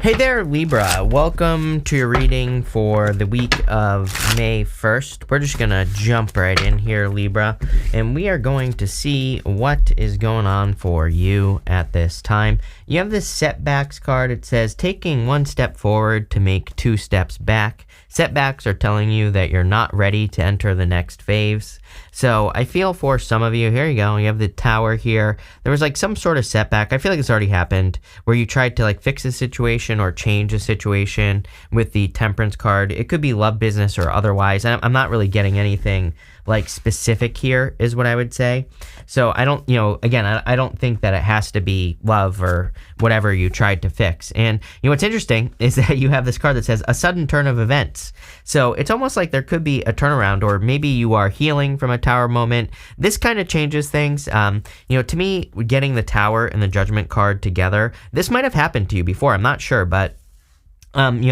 Hey there, Libra. Welcome to your reading for the week of May 1st. We're just going to jump right in here, Libra, and we are going to see what is going on for you at this time. You have this setbacks card. It says, taking one step forward to make two steps back. Setbacks are telling you that you're not ready to enter the next phase. So I feel for some of you, here you go, you have the tower here. There was like some sort of setback. I feel like it's already happened where you tried to like fix a situation or change a situation with the temperance card. It could be love, business, or otherwise. I'm not really getting anything like specific here is what I would say. So I don't, again, I don't think that it has to be love or whatever you tried to fix. And what's interesting is that you have this card that says a sudden turn of events. So it's almost like there could be a turnaround, or maybe you are healing from a tower moment. This kind of changes things. To me, getting the tower and the judgment card together, this might have happened to you before. I'm not sure, but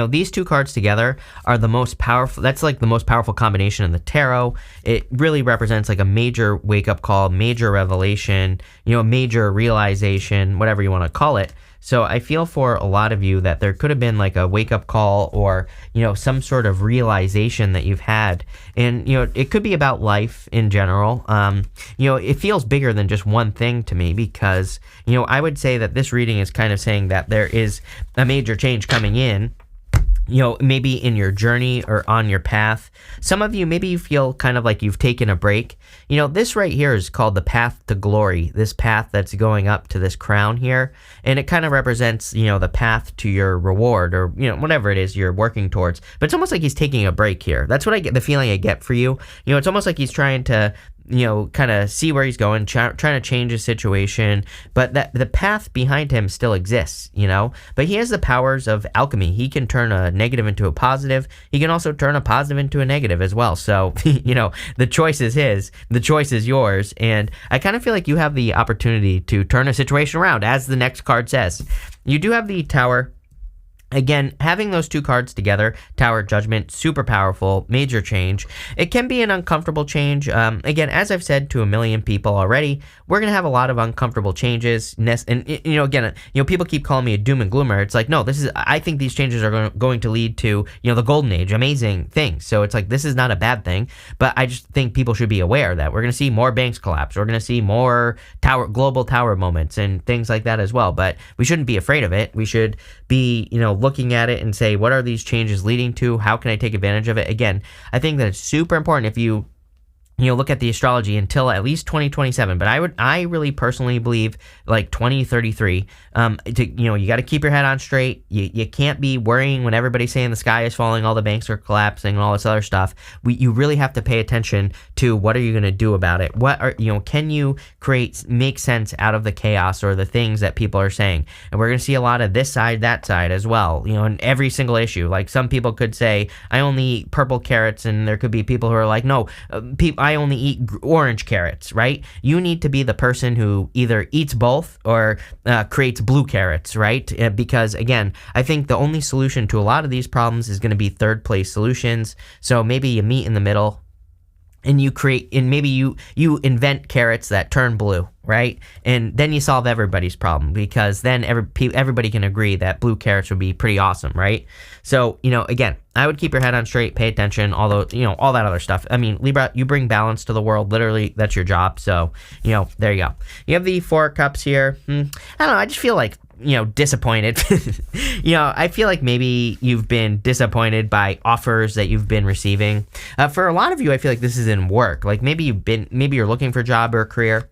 these two cards together are the most powerful. That's like the most powerful combination in the tarot. It really represents like a major wake-up call, major revelation, major realization, whatever you want to call it. So I feel for a lot of you that there could have been like a wake-up call or, some sort of realization that you've had. And, it could be about life in general. It feels bigger than just one thing to me because, I would say that this reading is kind of saying that there is a major change coming in. Maybe in your journey or on your path. Some of you, maybe you feel kind of like you've taken a break. This right here is called the path to glory, this path that's going up to this crown here. And it kind of represents, the path to your reward or, whatever it is you're working towards. But it's almost like he's taking a break here. That's what I get, the feeling I get for you. It's almost like he's trying to kind of see where he's going, trying to change his situation, but that the path behind him still exists, but he has the powers of alchemy. He can turn a negative into a positive. He can also turn a positive into a negative as well. So, the choice is his, the choice is yours. And I kind of feel like you have the opportunity to turn a situation around, as the next card says. You do have the tower. Again, having those two cards together, Tower, Judgment, super powerful, major change. It can be an uncomfortable change. Again, as I've said to a million people already, we're going to have a lot of uncomfortable changes. And, people keep calling me a doom and gloomer. It's like, no, I think these changes are going to lead to, the golden age, amazing things. So it's like, this is not a bad thing, but I just think people should be aware that we're going to see more banks collapse. We're going to see more global tower moments and things like that as well. But we shouldn't be afraid of it. We should be, looking at it and say, what are these changes leading to? How can I take advantage of it? Again, I think that it's super important if you look at the astrology until at least 2027, but I really personally believe like 2033, you got to keep your head on straight. You can't be worrying when everybody's saying the sky is falling, all the banks are collapsing and all this other stuff. You really have to pay attention to what are you going to do about it? Can you make sense out of the chaos or the things that people are saying? And we're going to see a lot of this side, that side as well, in every single issue. Like some people could say, I only eat purple carrots, and there could be people who are like, no, I only eat orange carrots, right? You need to be the person who either eats both or creates blue carrots, right? Because again, I think the only solution to a lot of these problems is going to be third place solutions. So maybe you meet in the middle and maybe you invent carrots that turn blue, right? And then you solve everybody's problem, because then everybody can agree that blue carrots would be pretty awesome, right? So, again, I would keep your head on straight, pay attention, although, all that other stuff. I mean, Libra, you bring balance to the world. Literally, that's your job. So, there you go. You have the Four of Cups here. I don't know. I just feel like, disappointed. I feel like maybe you've been disappointed by offers that you've been receiving. For a lot of you, I feel like this is in work. Like maybe you're looking for a job or a career,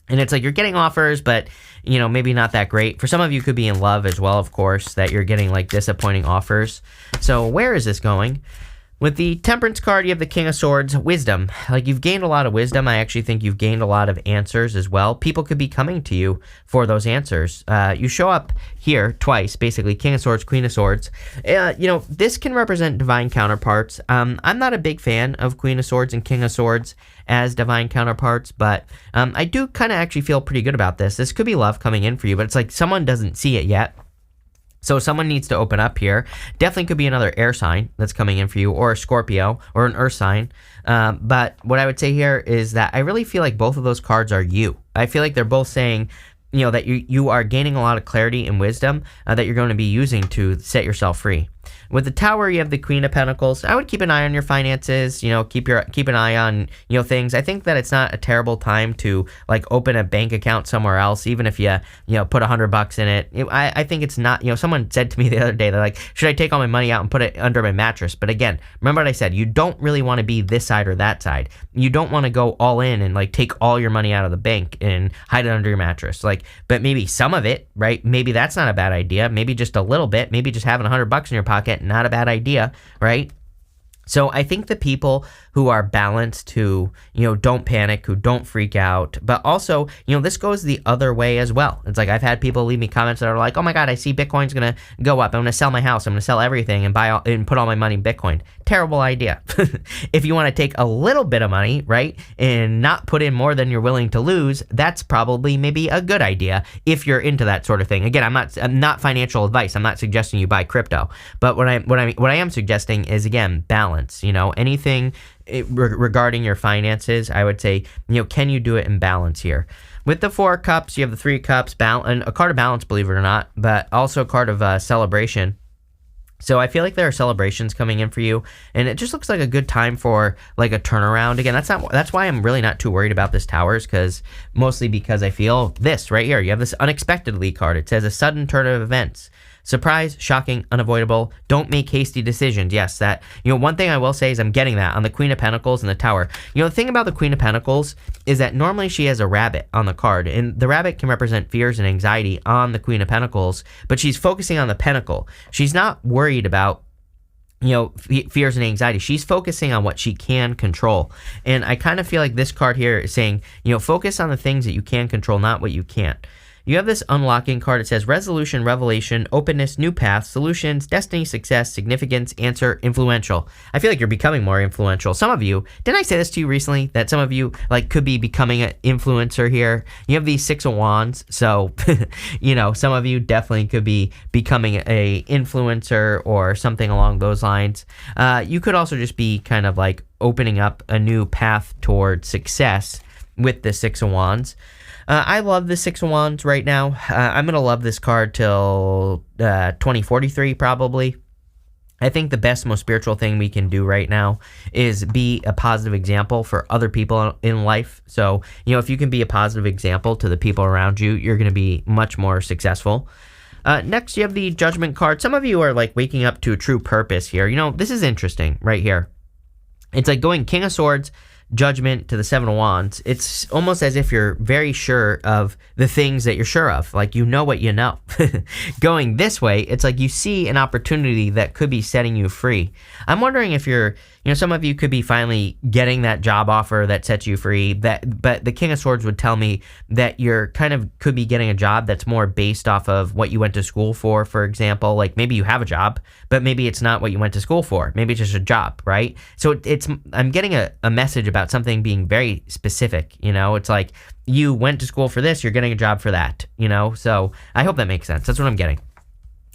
and it's like you're getting offers, but, maybe not that great. For some of you, could be in love as well, of course, that you're getting like disappointing offers. So where is this going? With the Temperance card, you have the King of Swords, wisdom. Like you've gained a lot of wisdom. I actually think you've gained a lot of answers as well. People could be coming to you for those answers. You show up here twice, basically, King of Swords, Queen of Swords. This can represent divine counterparts. I'm not a big fan of Queen of Swords and King of Swords as divine counterparts, but I do kind of actually feel pretty good about this. This could be love coming in for you, but it's like someone doesn't see it yet. So someone needs to open up here. Definitely could be another air sign that's coming in for you, or a Scorpio, or an earth sign. But what I would say here is that I really feel like both of those cards are you. I feel like they're both saying, that you are gaining a lot of clarity and wisdom that you're going to be using to set yourself free. With the Tower, you have the Queen of Pentacles. I would keep an eye on your finances, keep an eye on, things. I think that it's not a terrible time to like open a bank account somewhere else, even if you put $100 in it. I think it's not, someone said to me the other day, they're like, should I take all my money out and put it under my mattress? But again, remember what I said, you don't really want to be this side or that side. You don't want to go all in and like take all your money out of the bank and hide it under your mattress. But maybe some of it, right? Maybe that's not a bad idea. Maybe just a little bit, maybe just having $100 in your pocket, not a bad idea, right? So I think the people who are balanced, who, don't panic, who don't freak out, but also, this goes the other way as well. It's like I've had people leave me comments that are like, oh my God, I see Bitcoin's going to go up. I'm going to sell my house. I'm going to sell everything and put all my money in Bitcoin. Terrible idea. If you want to take a little bit of money, right, and not put in more than you're willing to lose, that's probably maybe a good idea if you're into that sort of thing. Again, I'm not financial advice. I'm not suggesting you buy crypto, but what I am suggesting is, again, balance. Anything regarding your finances, I would say, can you do it in balance here? With the 4 cups, you have the 3 cups, and a card of balance, believe it or not, but also a card of celebration. So I feel like there are celebrations coming in for you, and it just looks like a good time for like a turnaround. Again, that's why I'm really not too worried about this Towers, mostly because I feel this right here. You have this unexpectedly card. It says a sudden turn of events. Surprise, shocking, unavoidable. Don't make hasty decisions. Yes, that, one thing I will say is I'm getting that on the Queen of Pentacles and the Tower. The thing about the Queen of Pentacles is that normally she has a rabbit on the card, and the rabbit can represent fears and anxiety on the Queen of Pentacles, but she's focusing on the pentacle. She's not worried about fears and anxiety. She's focusing on what she can control. And I kind of feel like this card here is saying, focus on the things that you can control, not what you can't. You have this unlocking card. It says resolution, revelation, openness, new path, solutions, destiny, success, significance, answer, influential. I feel like you're becoming more influential. Some of you, didn't I say this to you recently? That some of you could be becoming an influencer here. You have these 6 of Wands. So, some of you definitely could be becoming a influencer or something along those lines. You could also just be kind of like opening up a new path towards success with the 6 of Wands. I love the 6 of Wands right now. I'm going to love this card till 2043 probably. I think the best, most spiritual thing we can do right now is be a positive example for other people in life. So, if you can be a positive example to the people around you, you're going to be much more successful. Next, you have the Judgment card. Some of you are like waking up to a true purpose here. This is interesting right here. It's like going King of Swords, Judgment to the 7 of Wands. It's almost as if you're very sure of the things that you're sure of. Like, what you know. Going this way, it's like you see an opportunity that could be setting you free. I'm wondering if you're, some of you could be finally getting that job offer that sets you free. But the King of Swords would tell me that you're kind of could be getting a job that's more based off of what you went to school for example. Like maybe you have a job, but maybe it's not what you went to school for. Maybe it's just a job, right? So I'm getting a message about something being very specific. It's like you went to school for this, you're getting a job for that. So I hope that makes sense. That's what I'm getting.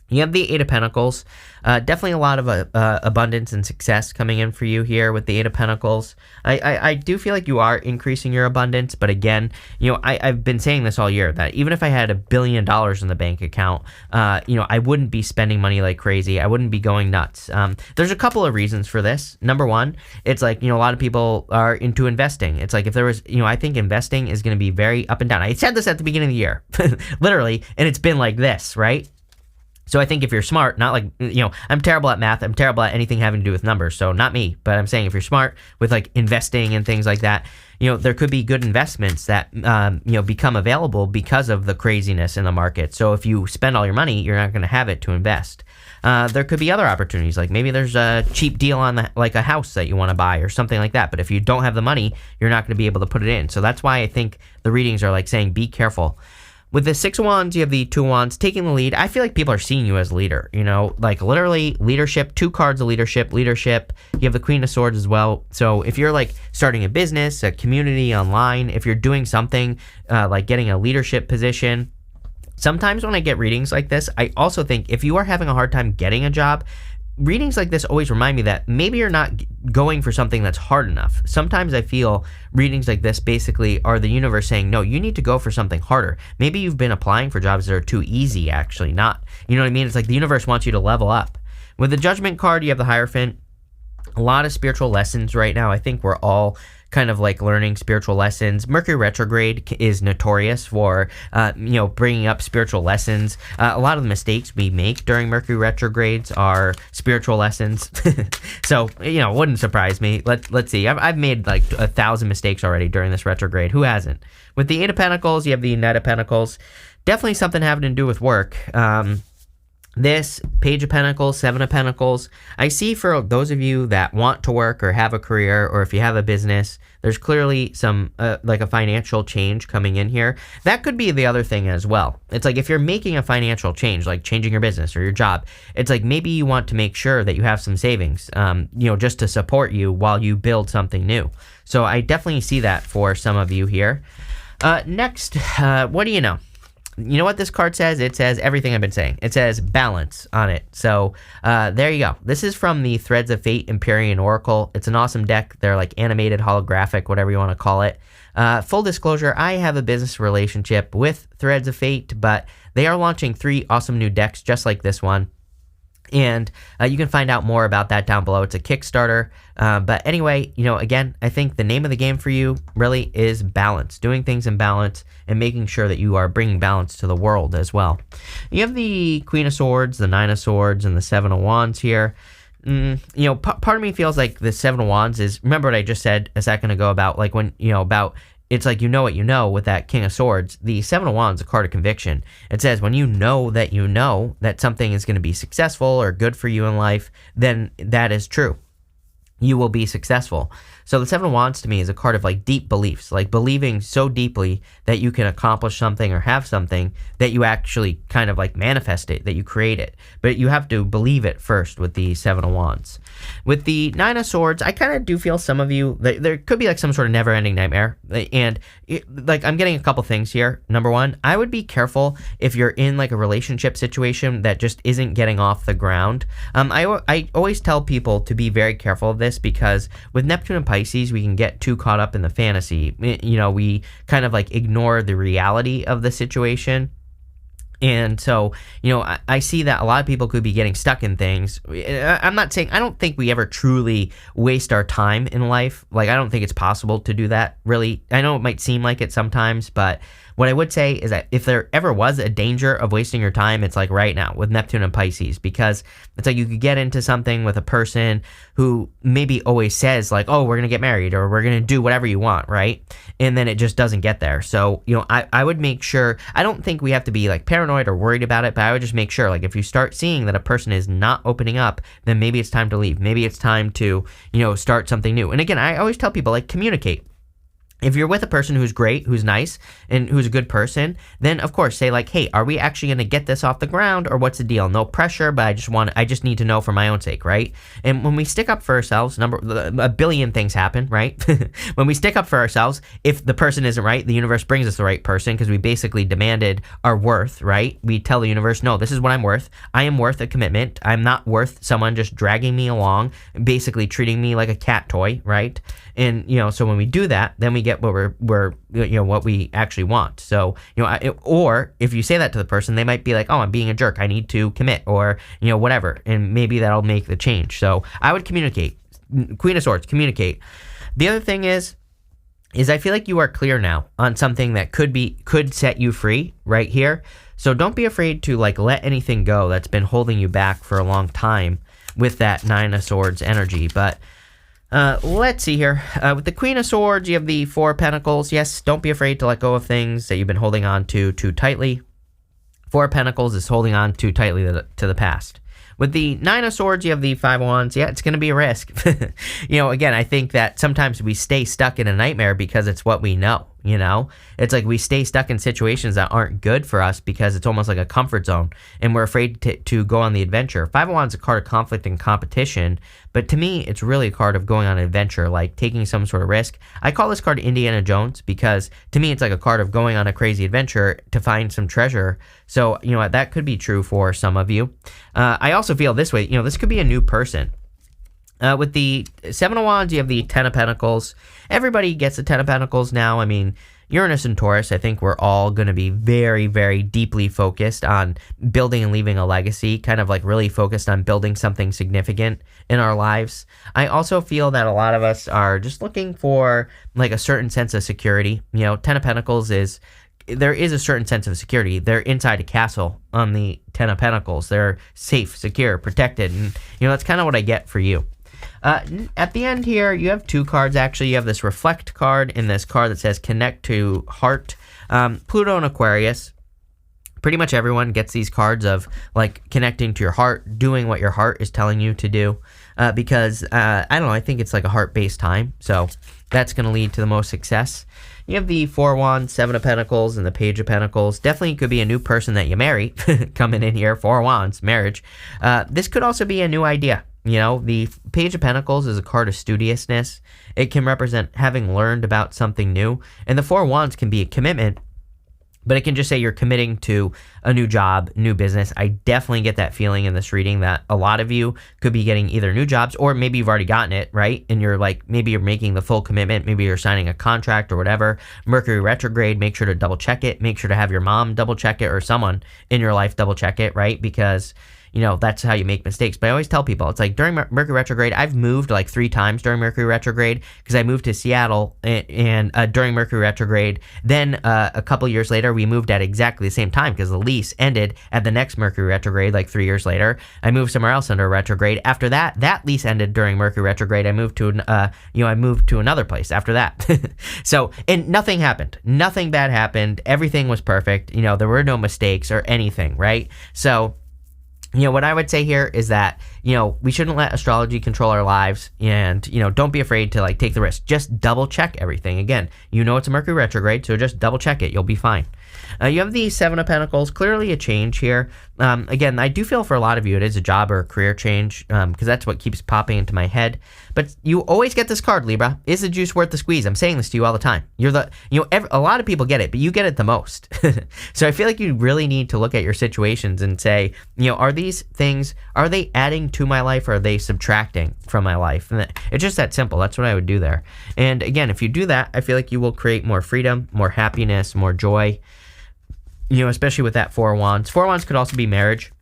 You have the 8 of Pentacles. Definitely a lot of abundance and success coming in for you here with the 8 of Pentacles. I do feel like you are increasing your abundance, but again, I've been saying this all year that even if I had $1 billion in the bank account, I wouldn't be spending money like crazy. I wouldn't be going nuts. There's a couple of reasons for this. Number one, it's like, a lot of people are into investing. It's like if there was, I think investing is going to be very up and down. I said this at the beginning of the year, literally, and it's been like this, right? So I think if you're smart, not like, I'm terrible at math. I'm terrible at anything having to do with numbers. So not me, but I'm saying if you're smart with like investing and things like that, there could be good investments that, become available because of the craziness in the market. So if you spend all your money, you're not going to have it to invest. There could be other opportunities, like maybe there's a cheap deal on like a house that you want to buy or something like that. But if you don't have the money, you're not going to be able to put it in. So that's why I think the readings are like saying, be careful. With the 6 of Wands, you have the 2 of Wands taking the lead. I feel like people are seeing you as a leader, like literally leadership, 2 cards of leadership. You have the Queen of Swords as well. So if you're like starting a business, a community online, if you're doing something like getting a leadership position, sometimes when I get readings like this, I also think if you are having a hard time getting a job, readings like this always remind me that maybe you're not going for something that's hard enough. Sometimes I feel readings like this basically are the universe saying, no, you need to go for something harder. Maybe you've been applying for jobs that are too easy, actually, not, you know what I mean? It's like the universe wants you to level up. With the Judgment card, you have the Hierophant. A lot of spiritual lessons right now. I think we're all kind of like learning spiritual lessons. Mercury retrograde is notorious for, bringing up spiritual lessons. A lot of the mistakes we make during Mercury retrogrades are spiritual lessons. So, it wouldn't surprise me. Let's see. I've made like 1,000 mistakes already during this retrograde. Who hasn't? With the Eight of Pentacles, you have the Knight of Pentacles. Definitely something having to do with work. This Page of Pentacles, Seven of Pentacles, I see for those of you that want to work or have a career, or if you have a business, there's clearly some like a financial change coming in here. That could be the other thing as well. It's like if you're making a financial change, like changing your business or your job, it's like maybe you want to make sure that you have some savings, just to support you while you build something new. So I definitely see that for some of you here. Next, what do you know? You know what this card says? It says everything I've been saying. It says balance on it. So there you go. This is from the Threads of Fate Empyrean Oracle. It's an awesome deck. They're like animated, holographic, whatever you want to call it. Full disclosure, I have a business relationship with Threads of Fate, but they are launching 3 awesome new decks just like this one. And you can find out more about that down below. It's a Kickstarter. But anyway, again, I think the name of the game for you really is balance. Doing things in balance and making sure that you are bringing balance to the world as well. You have the Queen of Swords, the Nine of Swords, and the Seven of Wands here. Part of me feels like the Seven of Wands is, remember what I just said a second ago about like when, about it's like what you know with that King of Swords. The Seven of Wands is a card of conviction. It says when you know that something is going to be successful or good for you in life, then that is true. You will be successful. So the Seven of Wands to me is a card of like deep beliefs, like believing so deeply that you can accomplish something or have something that you actually kind of like manifest it, that you create it. But you have to believe it first with the Seven of Wands. With the Nine of Swords, I kind of do feel some of you, there could be like some sort of never-ending nightmare. And I'm getting a couple things here. Number one, I would be careful if you're in like a relationship situation that just isn't getting off the ground. I always tell people to be very careful of this because with Neptune and Pisces, we can get too caught up in the fantasy. We kind of like ignore the reality of the situation. And so, I see that a lot of people could be getting stuck in things. I'm not saying, I don't think we ever truly waste our time in life. Like, I don't think it's possible to do that, really. I know it might seem like it sometimes, but what I would say is that if there ever was a danger of wasting your time, it's like right now with Neptune and Pisces, because it's like you could get into something with a person who maybe always says like, oh, we're going to get married or we're going to do whatever you want, right? And then it just doesn't get there. So, I would make sure, I don't think we have to be like paranoid or worried about it, but I would just make sure like if you start seeing that a person is not opening up, then maybe it's time to leave. Maybe it's time to, start something new. And again, I always tell people like communicate. If you're with a person who's great, who's nice, and who's a good person, then of course say like, hey, are we actually going to get this off the ground or what's the deal? No pressure, but I just need to know for my own sake, right? And when we stick up for ourselves, a billion things happen, right? When we stick up for ourselves, if the person isn't right, the universe brings us the right person because we basically demanded our worth, right? We tell the universe, no, this is what I'm worth. I am worth a commitment. I'm not worth someone just dragging me along, basically treating me like a cat toy, right? And, so when we do that, then we get what what we actually want. So, or if you say that to the person, they might be like, oh, I'm being a jerk. I need to commit or, whatever. And maybe that'll make the change. So I would communicate. Queen of Swords, communicate. The other thing is I feel like you are clear now on something that could set you free right here. So don't be afraid to like let anything go that's been holding you back for a long time with that Nine of Swords energy. But let's see here. With the Queen of Swords, you have the Four of Pentacles. Yes, don't be afraid to let go of things that you've been holding on to too tightly. Four of Pentacles is holding on too tightly to the past. With the Nine of Swords, you have the Five of Wands. Yeah, it's going to be a risk. Again, I think that sometimes we stay stuck in a nightmare because it's what we know. It's like we stay stuck in situations that aren't good for us because it's almost like a comfort zone and we're afraid to go on the adventure. Five of Wands is a card of conflict and competition, but to me, it's really a card of going on an adventure, like taking some sort of risk. I call this card Indiana Jones because to me, it's like a card of going on a crazy adventure to find some treasure. So, that could be true for some of you. I also also feel this way, this could be a new person. With the Seven of Wands, you have the Ten of Pentacles. Everybody gets the Ten of Pentacles now. I mean, Uranus and Taurus, I think we're all going to be very, very deeply focused on building and leaving a legacy, kind of like really focused on building something significant in our lives. I also feel that a lot of us are just looking for like a certain sense of security. Ten of Pentacles there is a certain sense of security. They're inside a castle on the Ten of Pentacles. They're safe, secure, protected. And, that's kind of what I get for you. At the end here, you have two cards, actually. You have this Reflect card and this card that says Connect to Heart. Pluto and Aquarius. Pretty much everyone gets these cards of, like, connecting to your heart, doing what your heart is telling you to do. Because, I don't know, I think it's like a heart-based time. So that's going to lead to the most success. You have the Four of Wands, Seven of Pentacles, and the Page of Pentacles. Definitely could be a new person that you marry coming in here. Four of Wands, marriage. This could also be a new idea. The Page of Pentacles is a card of studiousness. It can represent having learned about something new. And the Four of Wands can be a commitment, but it can just say you're committing to a new job, new business. I definitely get that feeling in this reading that a lot of you could be getting either new jobs or maybe you've already gotten it, right? And you're like, maybe you're making the full commitment. Maybe you're signing a contract or whatever. Mercury retrograde, make sure to double check it. Make sure to have your mom double check it or someone in your life double check it, right? Because that's how you make mistakes. But I always tell people, it's like during Mercury retrograde, I've moved like 3 times during Mercury retrograde because I moved to Seattle and during Mercury retrograde. Then a couple years later, we moved at exactly the same time because the lease ended at the next Mercury retrograde, like 3 years later. I moved somewhere else under retrograde. After that lease ended during Mercury retrograde. I moved to I moved to another place after that. So, and nothing happened. Nothing bad happened. Everything was perfect. There were no mistakes or anything, right? So, what I would say here is that, we shouldn't let astrology control our lives and, don't be afraid to like take the risk. Just double check everything. Again, it's a Mercury retrograde, so just double check it. You'll be fine. You have the Seven of Pentacles, clearly a change here. Again, I do feel for a lot of you it is a job or a career change because that's what keeps popping into my head. But you always get this card, Libra. Is the juice worth the squeeze? I'm saying this to you all the time. A lot of people get it, but you get it the most. So I feel like you really need to look at your situations and say, are these things, are they adding to my life or are they subtracting from my life? And it's just that simple. That's what I would do there. And again, if you do that, I feel like you will create more freedom, more happiness, more joy. Especially with that Four of Wands. Four of Wands could also be marriage.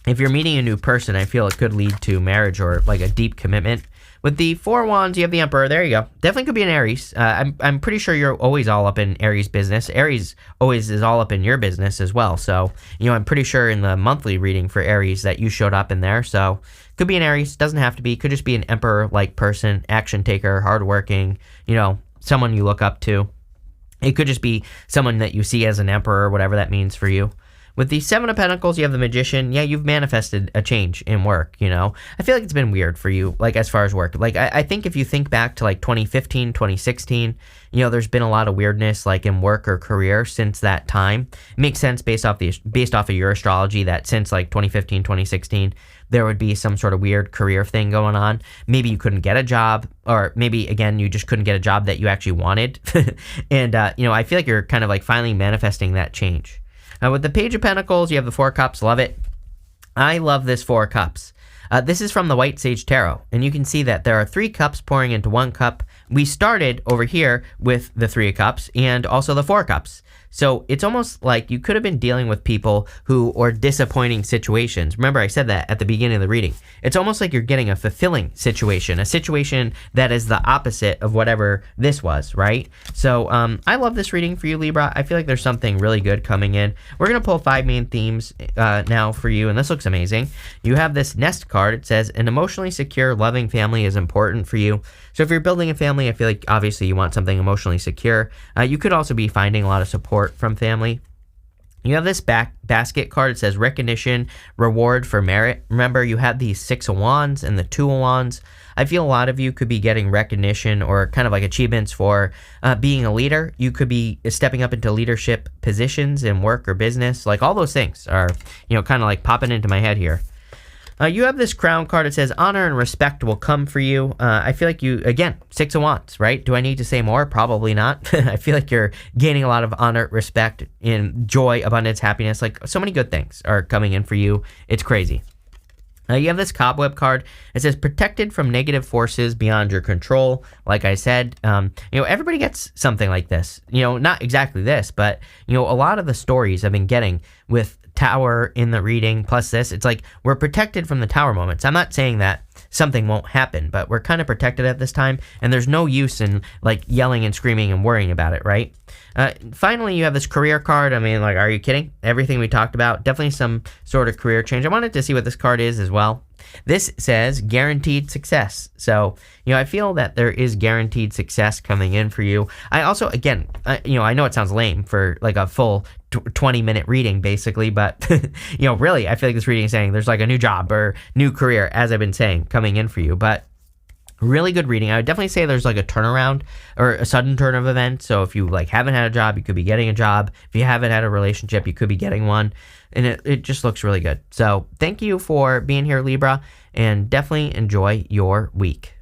If you're meeting a new person, I feel it could lead to marriage or like a deep commitment. With the Four of Wands, you have the Emperor. There you go. Definitely could be an Aries. I'm pretty sure you're always all up in Aries business. Aries always is all up in your business as well. So, I'm pretty sure in the monthly reading for Aries that you showed up in there. So, could be an Aries. Doesn't have to be. Could just be an Emperor-like person, action taker, hardworking, someone you look up to. It could just be someone that you see as an emperor, whatever that means for you. With the Seven of Pentacles, you have the Magician. Yeah, you've manifested a change in work, I feel like it's been weird for you, like, as far as work. Like, I think if you think back to, like, 2015, 2016, there's been a lot of weirdness, like, in work or career since that time. It makes sense based off of your astrology that since, like, 2015, 2016, there would be some sort of weird career thing going on. Maybe you couldn't get a job, or maybe, again, you just couldn't get a job that you actually wanted. And, I feel like you're kind of, like, finally manifesting that change. With the Page of Pentacles, you have the Four of Cups. Love it. I love this Four of Cups. This is from the White Sage Tarot, and you can see that there are 3 cups pouring into 1 cup. We started over here with the 3 of Cups and also the 4 of Cups. So it's almost like you could have been dealing with people who are disappointing situations. Remember, I said that at the beginning of the reading. It's almost like you're getting a fulfilling situation, a situation that is the opposite of whatever this was, right? So I love this reading for you, Libra. I feel like there's something really good coming in. We're going to pull 5 main themes now for you, and this looks amazing. You have this Nest card. It says, an emotionally secure, loving family is important for you. So if you're building a family, I feel like obviously you want something emotionally secure. You could also be finding a lot of support from family. You have this basket card. It says recognition, reward for merit. Remember, you had the 6 of Wands and the 2 of Wands. I feel a lot of you could be getting recognition or kind of like achievements for being a leader. You could be stepping up into leadership positions in work or business. Like, all those things are, kind of like popping into my head here. You have this Crown card. It says honor and respect will come for you. I feel like you, again, 6 of Wands, right? Do I need to say more? Probably not. I feel like you're gaining a lot of honor, respect, and joy, abundance, happiness. Like, so many good things are coming in for you. It's crazy. You have this cobweb card. It says protected from negative forces beyond your control. Like I said, everybody gets something like this. Not exactly this, but a lot of the stories I've been getting with Tower in the reading plus this, it's like we're protected from the Tower moments. I'm not saying that something won't happen, but we're kind of protected at this time, and there's no use in like yelling and screaming and worrying about it, right? Finally, you have this career card. I mean, like, are you kidding? Everything we talked about, definitely some sort of career change. I wanted to see what this card is as well. This says guaranteed success. So, I feel that there is guaranteed success coming in for you. I also, again, I know it sounds lame for like a full 20-minute reading, basically, but, really, I feel like this reading is saying there's like a new job or new career, as I've been saying, coming in for you. But really good reading. I would definitely say there's like a turnaround or a sudden turn of events. So if you like haven't had a job, you could be getting a job. If you haven't had a relationship, you could be getting one. And it just looks really good. So thank you for being here, Libra, and definitely enjoy your week.